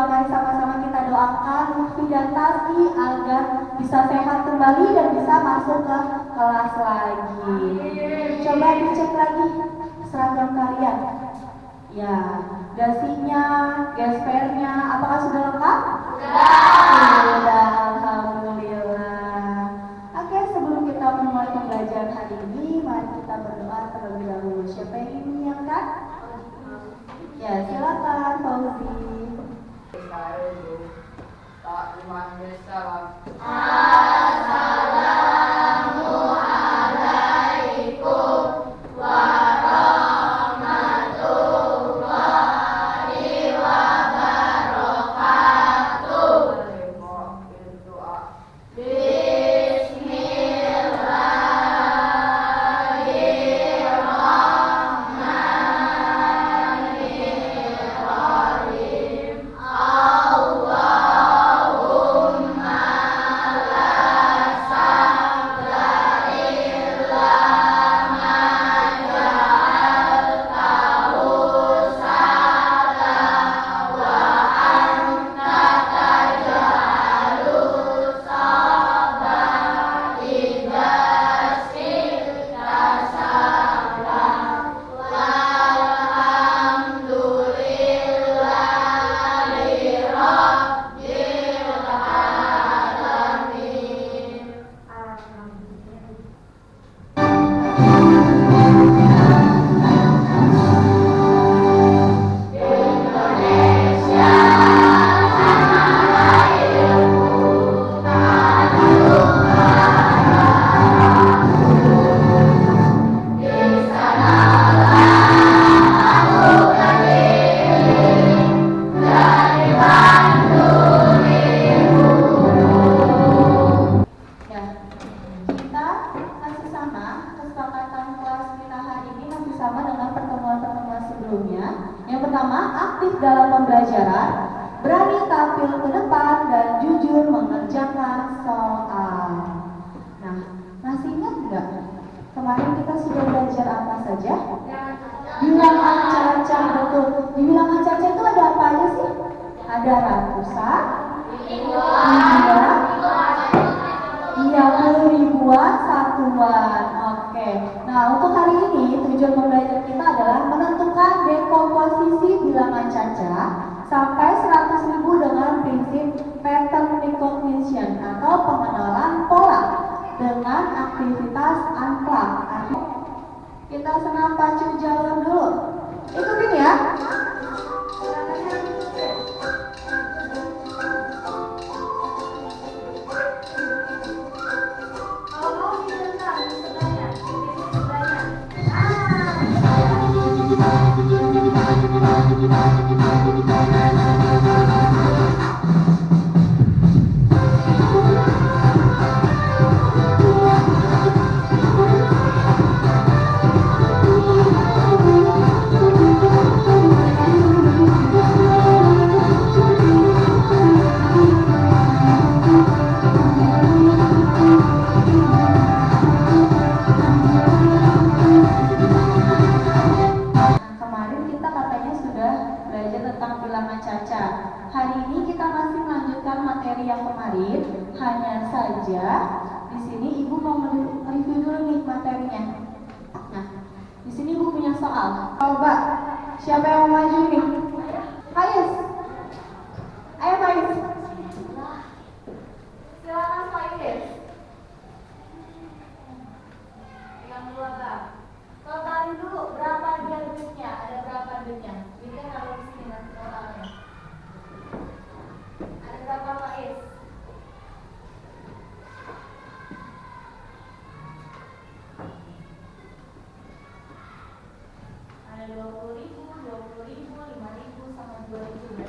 mari sama-sama kita doakan Lutfi dan Tati agar bisa sehat kembali dan bisa masuk ke kelas lagi. Coba dicek lagi seragam kalian. Ya, dasinya, gespernya, apakah sudah lengkap? Sudah, alhamdulillah. Oke, sebelum kita memulai pembelajaran hari ini, mari kita berdoa terlebih dahulu. Siapa yang ingin menyiapkan? Ya, silakan Fauzi. Assalamualaikum warahmatullahi wabarakatuh. Bismillahirrahmanirrahim. Allahumma la sabra illa ma ja'altahu sabra wa anta taj'alu sabra idza syi'ta sabra. Walhamdulillahi rabbil alamin. Indonesia tanah airku, di sanalah aku berdiri dari Bandung Ibu. Ya, kita masih sama, kesepakatan kelas kita hari ini masih sama dengan pertemuan-pertemuan sebelumnya. Yang pertama, aktif dalam pembelajaran, berani tampil ke depan dan jujur mengerjakan soal. Nah, masih ingat nggak? Kemarin kita sudah belajar apa saja? Bilangan caca, betul. Di bilangan caca itu ada apa aja sih? Ada ratusan, ribuan, iya, ribuan, satuan. Oke. Nah, untuk hari ini tujuan pembelajaran kita adalah menentukan dekomposisi bilangan caca sampai 100.000 dengan prinsip pattern recognition atau pengenalan pola dengan aktivitas unplug. Kita senam pacu jalan dulu. Ikutin ya. Kalau mau disebelah, di sebelahnya, di sebelahnya. Kemarin kita katanya sudah belajar tentang bilangan caca. Hari ini kita masih melanjutkan materi yang kemarin. Hanya saja di sini Ibu mau mereview dulu nih materinya. Nah, di sini Ibu punya soal. Coba siapa yang mau maju nih? Faiz. Ayo Faiz. Silakan Faiz. Yang dua Bang. Totalin dulu berapa dia duitnya, ada berapa duitnya? Duitnya kalau di sini nanti totalnya. Ada berapa Faiz? Ada 20.000, 20.000, 5.000 sama 2.000.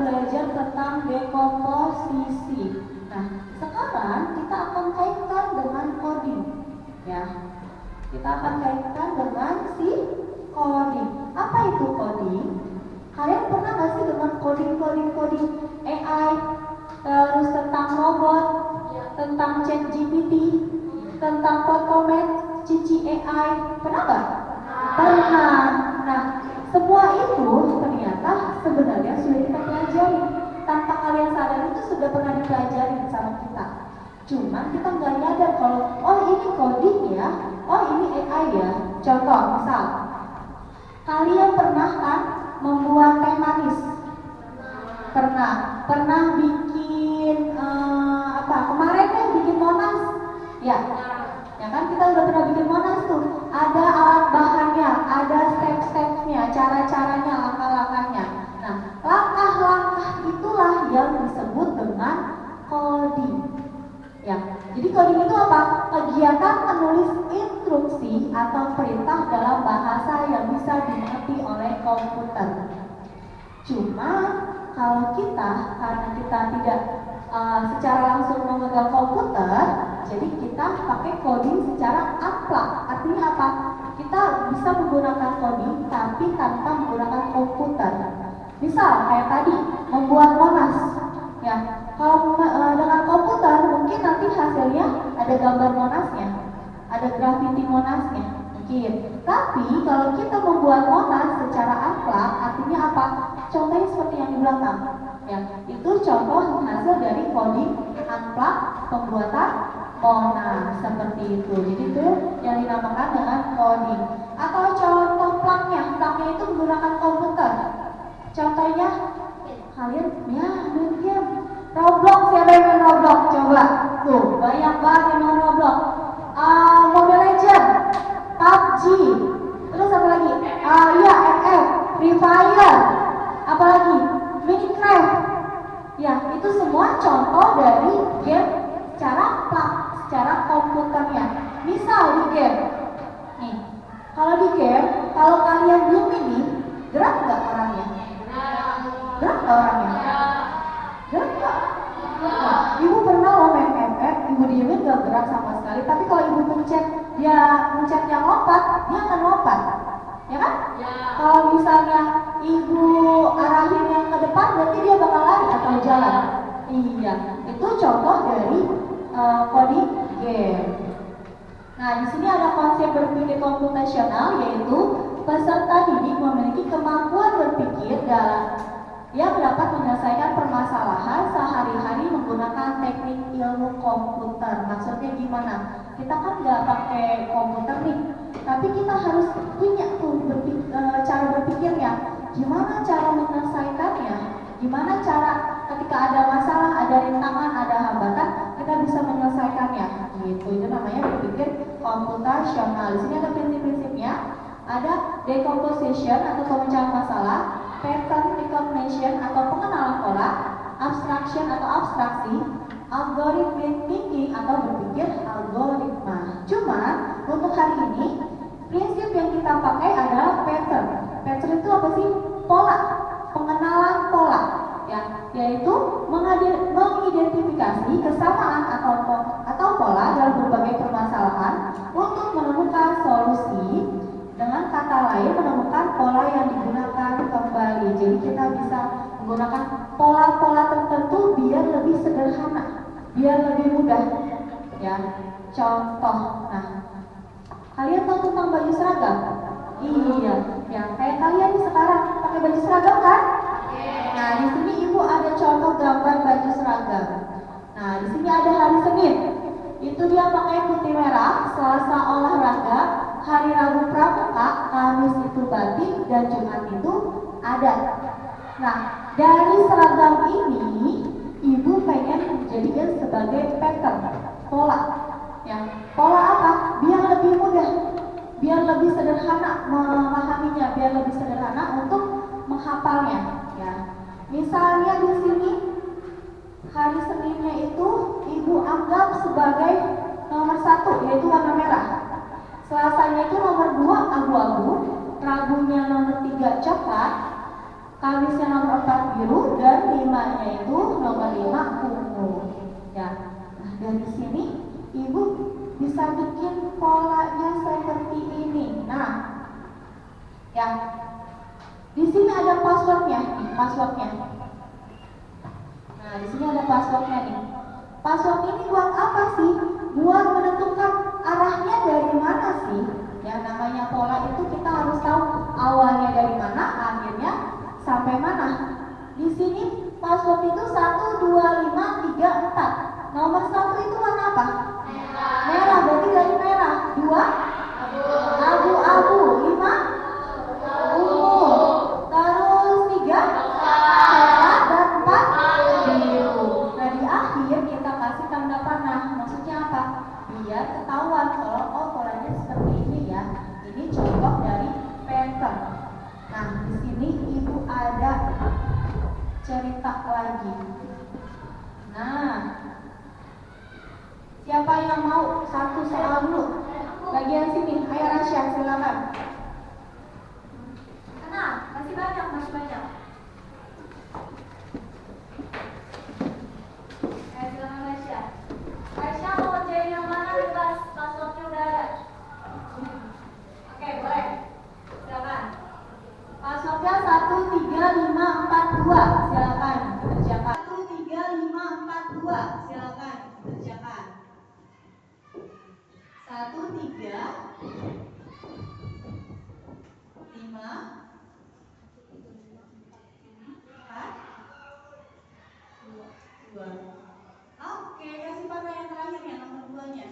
belajar tentang dekomposisi. Nah, sekarang kita akan kaitkan dengan coding. Ya, kita akan kaitkan dengan si coding. Apa itu coding? Kalian pernah nggak sih dengan coding AI, terus tentang robot, tentang ChatGPT, tentang Photomat, Cici AI, pernah nggak? Pernah. Nah, semua itu ternyata sebenarnya sudah kita pelajari. Tanpa kalian sadar itu sudah pernah dipelajari sama kita. Cuman kita nggak nyadar kalau oh ini coding ya, oh ini AI ya. Contoh misal, kalian pernah kan membuat teh manis? Pernah bikin apa? Kemarin kan bikin Monas, ya. Ya kan kita udah pernah bikin Monas tuh. Ada alat bahannya, ada step-stepnya, cara-caranya, langkah-langkahnya. Nah, langkah-langkah itulah yang disebut dengan coding. Ya, jadi coding itu apa? Kegiatan menulis instruksi atau perintah dalam bahasa yang bisa dimengerti oleh komputer. Cuma kalau kita, karena kita tidak secara langsung memegang komputer, jadi kita pakai coding secara amplak. Artinya apa? Kita bisa menggunakan coding tapi tanpa menggunakan komputer. Misal kayak tadi membuat Monas, ya. Kalau dengan komputer mungkin nanti hasilnya ada gambar Monasnya, ada grafiti Monasnya, mungkin. Tapi kalau kita membuat Monas secara amplak, artinya apa? Contohnya seperti yang di belakang. Ya, itu contoh hasil dari coding amplak pembuatan Monas seperti itu. Jadi itu yang dinamakan dengan coding. Atau contoh plaknya itu menggunakan komputer. Contohnya kalian ya main game Roblox, siapa yang main Roblox? Coba tuh banyak banget yang main Roblox. Mobile Legends, PUBG, terus apa lagi? Iya FF, Free Fire, apa lagi? Minecraft. Ya, itu semua contoh dari game secara komputernya. Misal di game, nih, kalau kalian belum ini, gerak nggak orangnya? Gerak nggak orangnya? Gerak nggak? Ibu pernah loh main FF, ibu diemin nggak gerak sama sekali. Tapi kalau ibu mencet yang lompat, dia akan lompat, ya kan? Kalau misalnya ibu arahin yang ke depan, berarti dia bakal lari atau jalan. Iya, itu contoh dari coding game. Nah, di sini ada konsep berpikir komputasional, yaitu peserta didik memiliki kemampuan berpikir yang dapat menyelesaikan permasalahan sehari-hari menggunakan teknik ilmu komputer. Maksudnya gimana? Kita kan nggak pakai komputer nih, tapi kita harus punya tuh cara berpikirnya. Gimana cara menyelesaikannya? Gimana cara ketika ada masalah, ada rintangan, ada hambatan, kita bisa menyelesaikannya? Gitu. Itu namanya berpikir komputasional. Di sini ada prinsip-prinsipnya. Ada decomposition atau pemecahan masalah, pattern recognition atau pengenalan pola, abstraction atau abstraksi, algorithmic thinking atau berpikir algoritma. Cuma untuk hari ini prinsip yang kita pakai adalah pattern. Pattern itu apa sih? Pola, pengenalan pola, ya, yaitu mengidentifikasi kesamaan atau pola dalam berbagai permasalahan untuk menemukan solusi. Dengan kata lain, menemukan pola yang digunakan kembali. Jadi kita bisa menggunakan pola-pola tertentu biar lebih sederhana, biar lebih mudah. Ya, contoh. Nah, kalian tahu tentang baju seragam? Iya, ya kayak kalian nih sekarang pakai baju seragam kan? Nah, di sini ibu ada contoh gambar baju seragam. Nah, di sini ada hari Senin. Itu dia pakai putih merah, Selasa olahraga, hari Rabu pramuka, Kamis itu batik, dan Jumat itu adat. Nah, dari seragam ini, ibu pengen menjadikan sebagai pattern, pola. Ya, pola apa? Biar lebih mudah, biar lebih sederhana memahaminya, biar lebih sederhana untuk menghafalnya. Ya, misalnya di sini hari Seninnya itu ibu anggap sebagai nomor 1, yaitu warna merah. Selasanya itu nomor 2 abu-abu, Rabunya nomor 3 coklat, Kamisnya nomor 4 biru dan 5-nya itu nomor 5 ungu. Ya. Nah, dari sini Ibu bisa bikin polanya seperti ini. Nah, ya. Di sini ada passwordnya nih, passwordnya. Nah, di sini ada passwordnya nih. Password ini buat apa sih? Buat menentukan arahnya dari mana sih? Ya, namanya pola itu kita harus tahu awalnya dari mana, akhirnya sampai mana. Di sini password itu 1, 2, 5, 3, 4. Nomor 1 itu warna apa? Merah, berarti dari merah. 2, abu-abu. 5, ungu. Terus 3, merah, dan 4, biru. Nah, di akhir kita kasih tanda panah. Maksudnya apa? Biar ketahuan kalau oh polanya seperti ini ya. Ini contoh dari pattern. Nah, di sini Ibu ada cerita lagi. Nah, siapa yang mau satu soal dulu? Bagian sini, ayo Rasya, silakan. Tenang, masih banyak, masih banyak. Silakan Rasya. Rasya mau kerjain yang mana bebas? Passwordnya udah ada. Oke, boleh. Silakan. Passwordnya 1, 3, 5, 4, 2. Silakan kerjakan. 1, 3, 5, 4, 2. Silakan kerjakan. 1, 3, 5, 4, 2. Oke, kasih panah yang terakhir ya, nomor 2-nya.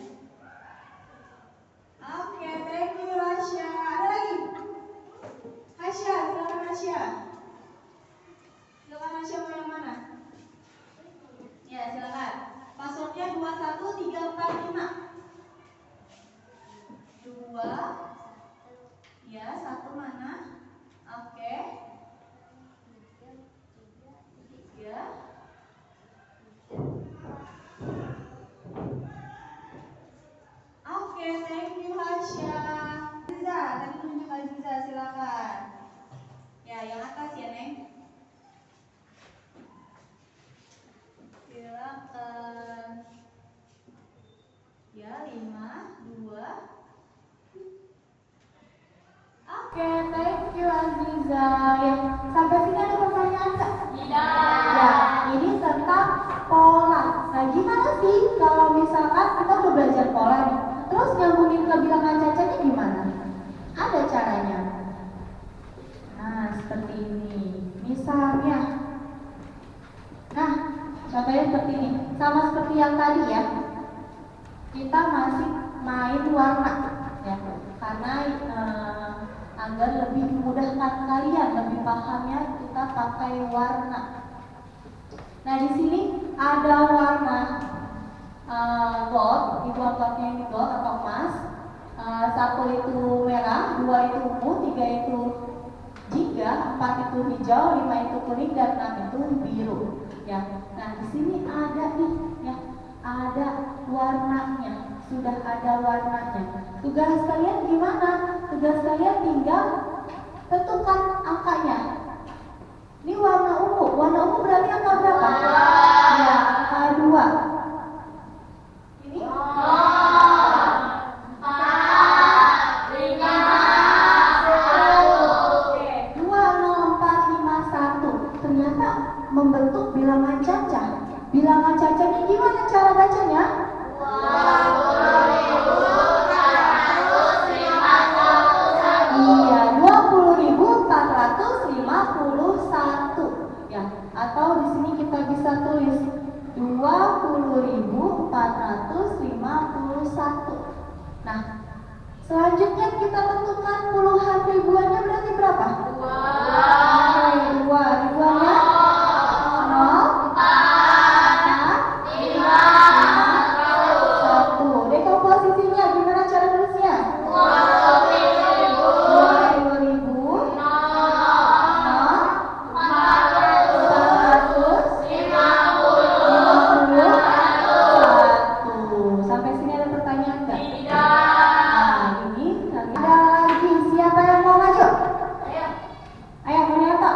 Oke, thank you Rasya. Ada lagi? Hasya, silakan Hasya. Silakan Hasya, mau yang mana? Ya, silakan. Passwordnya 2, 1, 3, 4, 5. 2. Ya, 1 mana? Oke. 3. Oke, thank you Hasya. Aziza, tadi tunjuk Aziza, silakan. Ya, yang atas ya, Neng. Silakan. Ya, 5, 2. Oke, thank you Aziza. Ya, sampai sini ada pertanyaan nggak? Tidak. Ya, ini tentang pola. Nah, gimana sih kalau misalkan kita udah belajar pola nih, terus nyambungin ke bilangan cacanya gimana? Ada caranya. Nah, seperti ini. Misalnya, nah, contohnya seperti ini. Sama seperti yang tadi ya. Kita masih main warna, ya, karena agar lebih memudahkan kalian, lebih pahamnya kita pakai warna. Nah, di sini ada warna gold, Ibu angkatnya ini gold atau emas. 1 itu merah, 2 itu ungu, 3 itu jingga, 4 itu hijau, 5 itu kuning, dan 6 itu biru. Ya, nah di sini ada nih, ya, ada warnanya, sudah ada warnanya. Tugas kalian gimana? Tugas kalian tinggal tentukan angkanya. Ini warna ungu berarti angka berapa? Ya, angka 2. Ini? 20451. Ternyata membentuk bilangan caca. Bilangan cacanya gimana cara bacanya? 20.451. Iya, 20.451. Ya, atau di sini kita bisa tulis 20.451. Nah, selanjutnya kita tentukan puluhan ribuannya berarti berapa? 2. 2 ribuannya 0, 4, 5, 1. Dekomposisinya gimana cara nulisnya? 20.000, 0, 451. Sampai sini ada pertanyaan nggak? Nah, ini ada lagi. Siapa yang mau maju? Ayo, Munianto.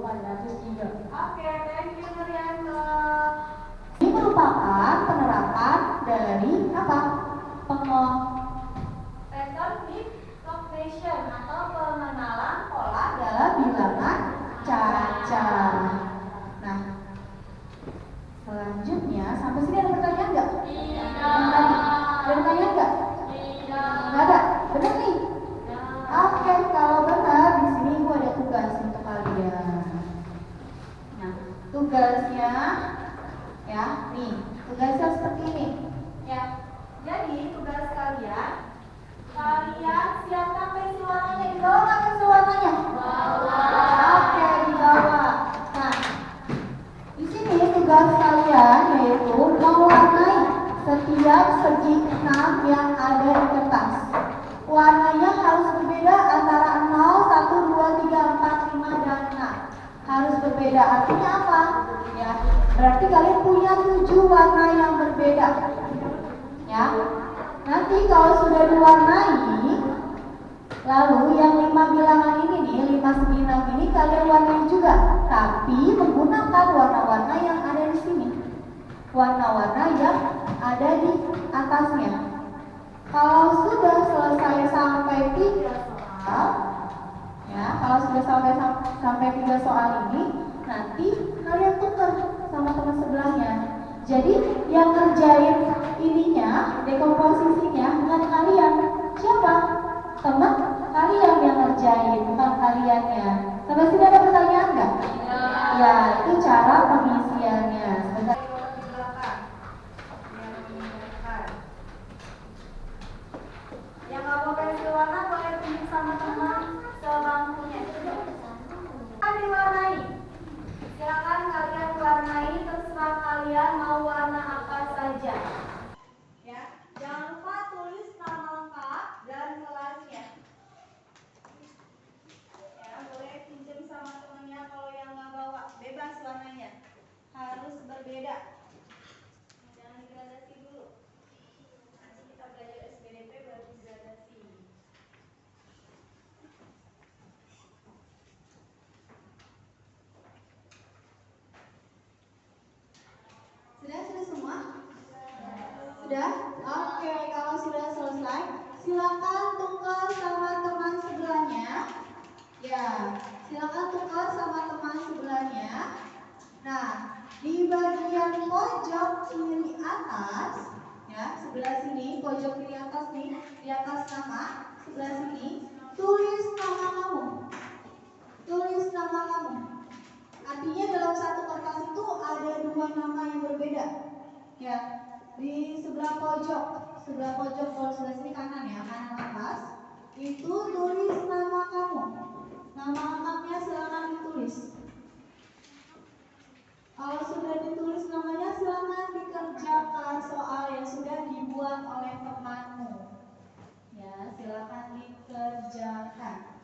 803. Oke, thank you Nurianto. Ini merupakan penerapan dari apa? Return cognition atau pengenalan pola dalam bilangan caca. Nah, selanjutnya sampai sini ada pertanyaan nggak? Tidak. Ada pertanyaan nggak? Tidak. Nggak ada. Benar nih? Oke, kalau benar di sini gua ada tugas untuk kalian. Nah, tugasnya ya, nih, tugasnya seperti ini. Ya. Jadi tugas kalian siapkan pensil warnanya. Di bawah nggak pensil warnanya? Oke, di bawah. Nah, di sini tugas kalian yaitu mewarnai setiap segi 6 yang ada di kertas. Warnanya harus berbeda antara 0, 1, 2, 3, 4, 5, dan 6. Harus berbeda. Artinya apa? Ya, berarti kalian punya 7 warna yang berbeda. Ya, nanti kalau sudah diwarnai, lalu yang 5 bilangan ini nih, 5 segi 6 ini kalian warnai juga, tapi menggunakan warna-warna yang ada di sini, warna-warna yang ada di atasnya. Kalau sudah selesai sampai 3 soal, ya, kalau sudah sampai 3 soal ini, nanti kalian tukar sama teman sebelahnya. Jadi yang ngerjain ininya, dekomposisinya bukan kalian. Siapa? Teman kalian yang ngerjain, bukan kaliannya. Sampai sini ada pertanyaan nggak? Ya, itu cara pengisiannya. Sebentar. Yang nggak mau pensil warna boleh tunjuk sama teman sebangkunya. Diwarnai. Silakan kalian warnai, terserah kalian mau warna apa saja. Ya, jangan lupa tulis nama lengkap dan kelasnya. Ya, boleh pinjam sama temennya kalau yang nggak bawa, bebas warnanya. Harus berbeda. Jangan digradasi dulu. Nanti kita belajar SPDP baru digradasi. Sudah semua? Sudah? Oke, kalau sudah selesai, silakan tukar sama teman sebelahnya. Ya, silakan tukar sama teman sebelahnya. Nah, di bagian pojok kiri atas, ya, sebelah sini, pojok kiri atas nih, di atas nama, sebelah sini, tulis nama kamu. Tulis nama kamu. Artinya dalam satu kertas itu ada 2 nama yang berbeda. Ya, di sebelah pojok kalau sebelah sini kanan ya, kanan atas, itu tulis nama kamu. Nama lengkapnya silakan ditulis. Kalau sudah ditulis namanya, silakan dikerjakan soal yang sudah dibuat oleh temanmu. Ya, silakan dikerjakan.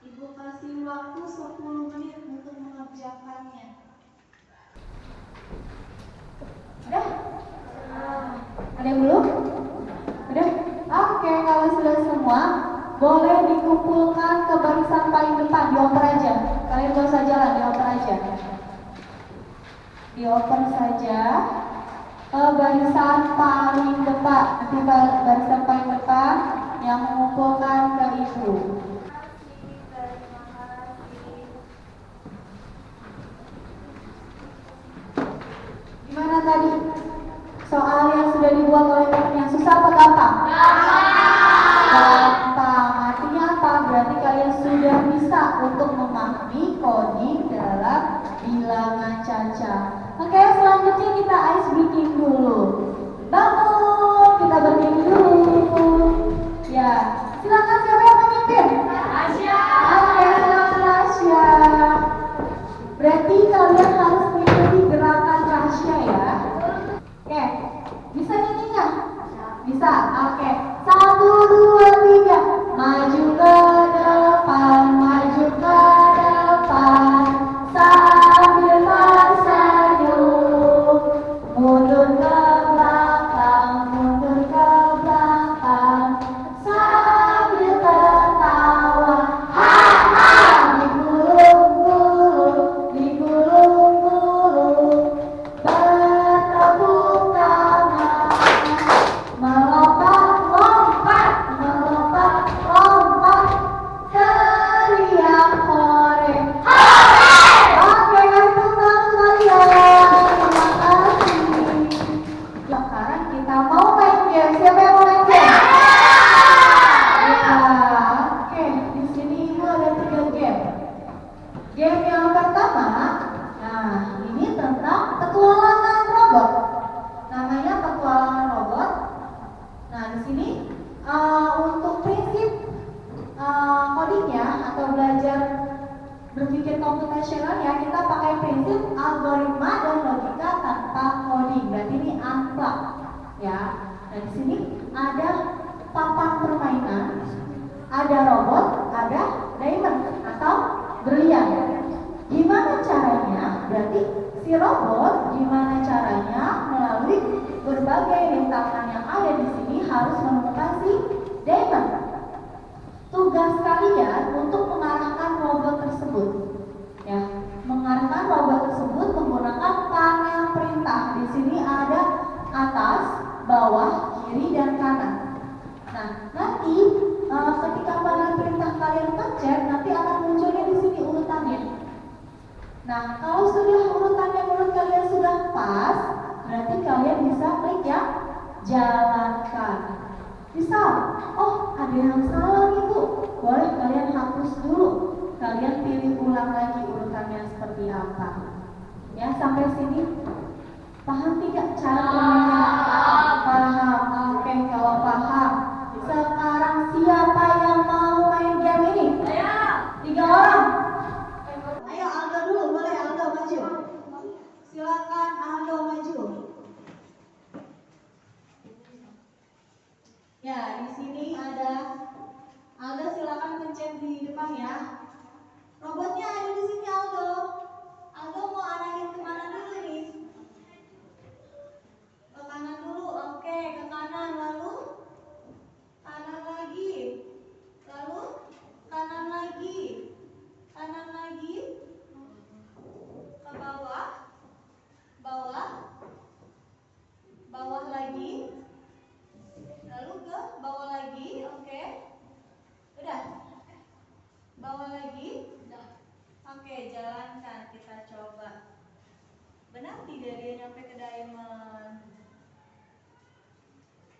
Ibu kasih waktu 10 menit untuk mengerjakannya. Udah? Ada yang belum? Udah? Oke, kalau sudah semua, boleh dikumpulkan ke barisan paling depan, dioper aja. Kalian gak usah jalan, dioper aja. Dioper saja ke barisan paling depan. Nanti barisan paling depan yang mengumpulkan ke ibu. Gimana tadi? Soal yang sudah dibuat oleh teman yang susah apa gampang? Gampang. Artinya apa? Berarti kalian sudah bisa untuk memahami coding dalam bilangan caca. Oke, selanjutnya kita ice breaking dulu. Bangun, kita berdiri dulu. Ya, silakan siapa yang memimpin? Asya. Oke, silakan Asya. Berarti kalian harus mengikuti gerakan Rasya ya. Oke, bisa nyanyi nggak? Bisa. Oke, 1, 2, 3. Maju ke depan, maju ke depan. Sambil tersenyum, mundur ke belakang, mundur ke belakang. Sambil tertawa, ha ha algoritma dan logika tanpa coding. Berarti ini unplug ya. Nah, di sini ada papan permainan, ada robot, ada diamond atau berlian. Gimana caranya? Berarti si robot gimana caranya melalui berbagai rintangan yang ada di sini harus menemukan si diamond. Tugas kalian untuk mengarahkan robot tersebut, ya, mengarahkan robot tersebut menggunakan panel perintah. Di sini ada atas, bawah, kiri, dan kanan. Nah, nanti ketika panel perintah kalian pencet, nanti akan munculnya di sini urutannya. Nah, kalau sudah urutannya menurut kalian sudah pas, berarti kalian bisa klik yang jalankan. Misal, oh ada yang salah nih Bu, boleh kalian hapus dulu. Kalian pilih ulang lagi urutannya seperti apa. Ya, sampai sini paham tidak cara bermainnya? Paham. Oke, kalau paham, sekarang siapa yang mau main game ini? 3 orang. Ayo Aldo dulu, boleh Aldo maju. Silakan Aldo maju. Ya, di sini ada Aldo, silakan pencet di depan ya. Robotnya ada di sini Aldo. Aldo mau arahin kemana dulu nih? Ke kanan dulu, oke, ke kanan, lalu kanan lagi, lalu kanan lagi, kanan lagi, ke bawah, bawah, bawah lagi, lalu ke bawah lagi, oke, udah, bawah lagi, udah, oke, jalankan, kita coba. Benar tidak dia nyampe ke diamond?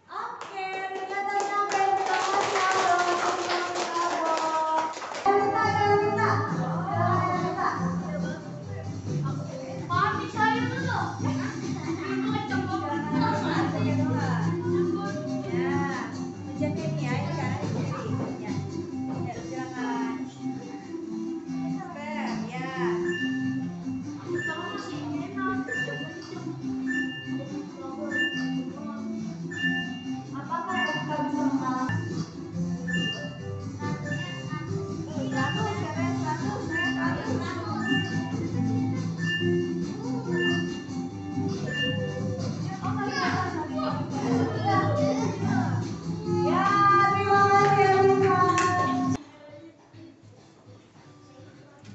Oke, ternyata nyampe. Terima kasih Aldo. Kita. Mami saya dulu. Itu kecebok. Ya, pencet ini ya, ini kanan ini kiri. Ya, ya silakan. Super, ya. Apakah kita bisa mengalahkan? 100. Ya, terima kasih Elisa.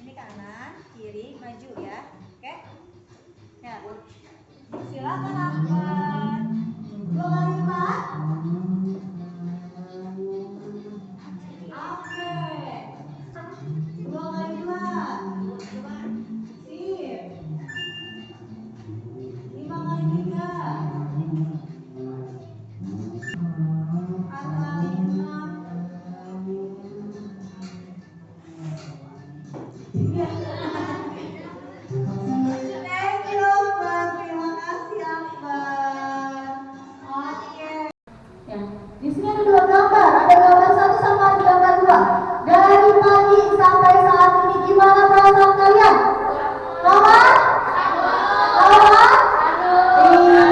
Ini kanan, kiri, maju ya. Oke? Ya. Silakan Ahmad. 2 kali lipat. Oke. 2 kali lipat. Sip. 5 kali 3. 4 kali 6. Ya. Thank you, Akbar. Terima kasih, Akbar. Oke. Ya, di sini ada 2 gambar. Ada gambar 1 sama gambar 2. Dari pagi sampai saat ini gimana perasaan kalian? Nomor? Nomor? Iya,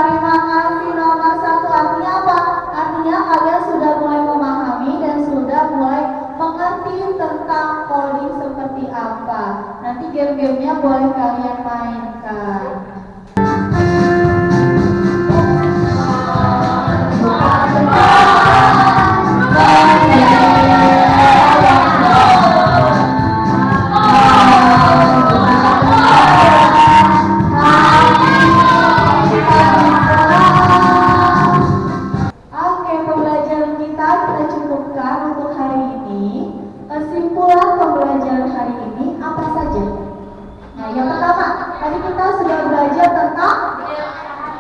terima kasih nomor 1. Artinya apa? Artinya kalian sudah mulai memahami dan sudah mulai mengerti tentang coding seperti apa. Nanti game-gamenya boleh kalian mainkan. Oke, pembelajaran kita cukupkan untuk hari ini. Kesimpulan pembelajaran hari ini apa saja? Nah, yang pertama, tadi kita sudah belajar tentang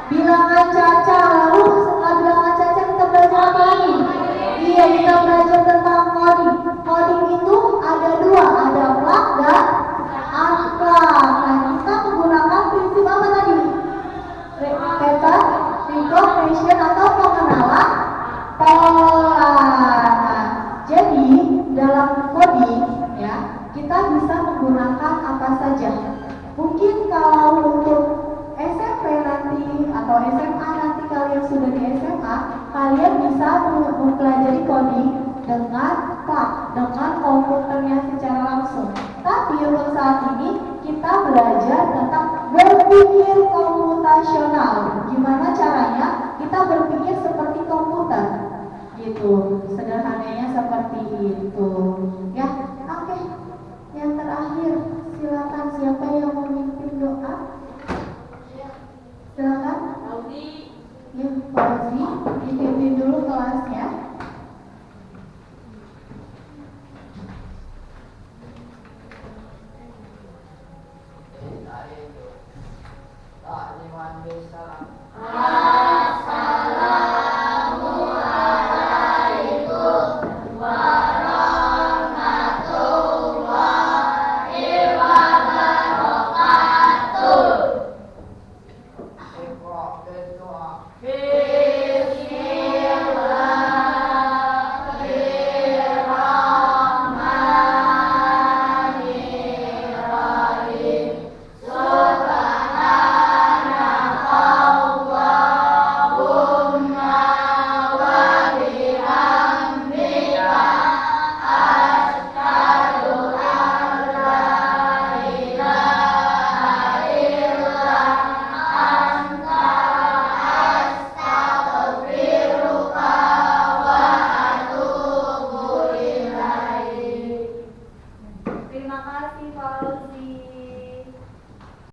bilangan caca. Lalu setelah bilangan caca kita belajar apa lagi? Iya, kita belajar tentang coding. Coding itu ada 2, ada plug dan unplug. Nah, kita menggunakan prinsip apa tadi? Pattern recognition atau pengenalan pola. Nah, jadi dalam coding ya kita bisa menggunakan apa saja. Mungkin kalau SMA nanti kalian sudah di SMA, kalian bisa mempelajari coding dengan dengan komputernya secara langsung. Tapi untuk saat ini kita belajar tentang berpikir komputasional. Gimana caranya kita berpikir seperti komputer? Gitu. Sederhananya seperti itu. Ya, oke. Yang terakhir, silakan siapa yang memimpin doa? Silakan. Ya, Fauzi, dipimpin dulu kelasnya. Assalamualaikum warahmatullahi wabarakatuh. Terima kasih Fauzi.